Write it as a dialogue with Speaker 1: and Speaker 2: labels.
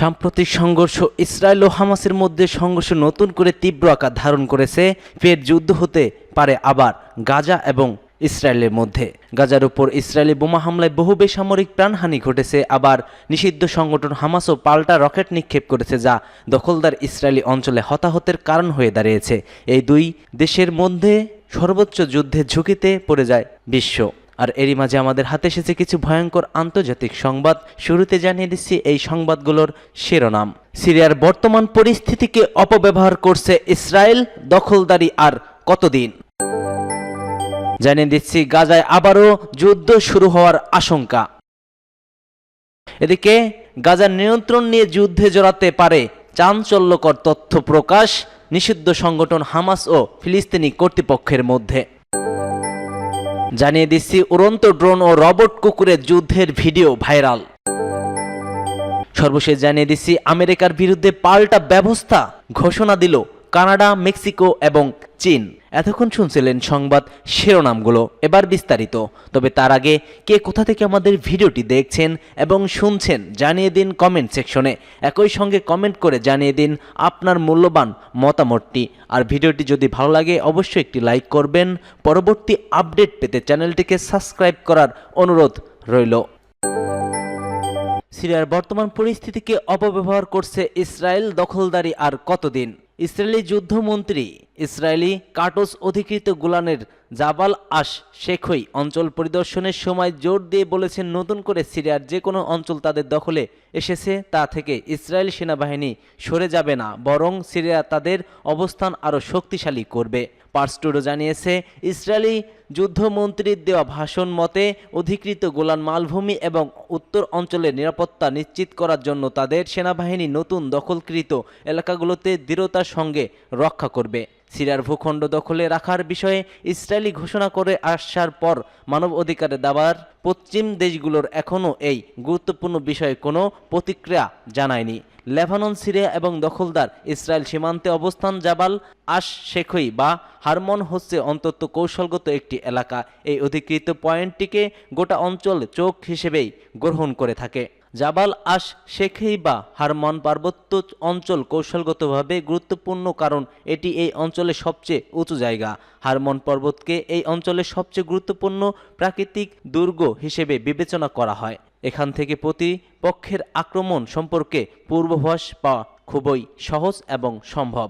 Speaker 1: সাম্প্রতিক সংঘর্ষ ইসরায়েল ও হামাসের মধ্যে সংঘর্ষ নতুন করে তীব্র আকার ধারণ করেছে। ফের যুদ্ধ হতে পারে আবার গাজা এবং ইসরায়েলের মধ্যে। গাজার উপর ইসরায়েলি বোমা হামলায় বহু বেসামরিক প্রাণহানি ঘটেছে। আবার নিষিদ্ধ সংগঠন হামাসও পাল্টা রকেট নিক্ষেপ করেছে, যা দখলদার ইসরায়েলি অঞ্চলে হতাহতের কারণ হয়ে দাঁড়িয়েছে। এই দুই দেশের মধ্যে সর্বোচ্চ যুদ্ধের ঝুঁকিতে পড়ে যায় বিশ্ব। আর এরই মাঝে আমাদের হাতে এসেছে কিছু ভয়ঙ্কর আন্তর্জাতিক সংবাদ। শুরুতে জানিয়ে দিচ্ছি এই সংবাদগুলোর শিরোনাম। সিরিয়ার বর্তমান পরিস্থিতিকে অপব্যবহার করছে ইসরায়েল, দখলদারি আর কতদিন। জানিয়ে দিচ্ছি গাজায় আবারও যুদ্ধ শুরু হওয়ার আশঙ্কা। এদিকে গাজার নিয়ন্ত্রণ নিয়ে যুদ্ধে জড়াতে পারে চাঞ্চল্যকর তথ্য প্রকাশ নিষিদ্ধ সংগঠন হামাস ও ফিলিস্তিনি কর্তৃপক্ষের মধ্যে। জানিয়ে দিচ্ছি উড়ন্ত ড্রোন ও রবট কুকুরের যুদ্ধের ভিডিও ভাইরাল। সর্বশেষ জানিয়ে দিচ্ছি আমেরিকার বিরুদ্ধে পাল্টা ব্যবস্থা ঘোষণা দিল কানাডা, মেক্সিকো এবং চীন। এতক্ষণ শুনছিলেন সংবাদ শিরোনামগুলো, এবার বিস্তারিত। তবে তার আগে কে কোথা থেকে আমাদের ভিডিওটি দেখছেন এবং শুনছেন জানিয়ে দিন কমেন্ট সেকশনে। একই সঙ্গে কমেন্ট করে জানিয়ে দিন আপনার মূল্যবান মতামতটি। আর ভিডিওটি যদি ভালো লাগে অবশ্যই একটি লাইক করবেন। পরবর্তী আপডেট পেতে চ্যানেলটিকে সাবস্ক্রাইব করার অনুরোধ রইল। সিরিয়ার বর্তমান পরিস্থিতিকে অপব্যবহার করছে ইসরায়েল, দখলদারি আর কতদিন। ইসরায়েলি যুদ্ধমন্ত্রী ইসরায়েলি কাটস অধিকৃত গোলানের জাবাল আশ শেখই অঞ্চল পরিদর্শনের সময় জোর দিয়ে বলেছেন, নতুন করে সিরিয়ার যে কোনো অঞ্চল তাদের দখলে এসেছে তা থেকে ইসরায়েল সেনাবাহিনী সরে যাবে না, বরং সিরিয়া তাদের অবস্থান আরও শক্তিশালী করবে। পার্স টুডো জানিয়েছে, ইসরায়েলি যুদ্ধমন্ত্রীর দেওয়া ভাষণ মতে অধিকৃত গোলান মালভূমি এবং উত্তর অঞ্চলের নিরাপত্তা নিশ্চিত করার জন্য তাদের সেনাবাহিনী নতুন দখলকৃত এলাকাগুলোতে দৃঢ়তার সঙ্গে রক্ষা করবে। সিরিয়ার ভূখণ্ড দখলে রাখার বিষয়ে ইসরায়েলি ঘোষণা করে আসার পর মানব অধিকারের দাবার পশ্চিম দেশগুলোর এখনও এই গুরুত্বপূর্ণ বিষয়ে কোনো প্রতিক্রিয়া জানায়নি। লেবানন, সিরিয়া এবং দখলদার ইসরায়েল সীমান্তে অবস্থান জাবাল আশ শেখই বা হারমন হচ্ছে অন্তত কৌশলগত একটি এলাকা। এই অধিকৃত পয়েন্টটিকে গোটা অঞ্চল চোখ হিসেবেই গ্রহণ করে থাকে। জাবাল আশ শেখই বা হারমন পার্বত্য অঞ্চল কৌশলগতভাবে গুরুত্বপূর্ণ কারণ এটি এই অঞ্চলের সবচেয়ে উঁচু জায়গা। হারমন পর্বতকে এই অঞ্চলের সবচেয়ে গুরুত্বপূর্ণ প্রাকৃতিক দুর্গ হিসেবে বিবেচনা করা হয়। এখান থেকে প্রতিপক্ষের আক্রমণ সম্পর্কে পূর্বাভাস পাওয়া খুবই সহজ এবং সম্ভব।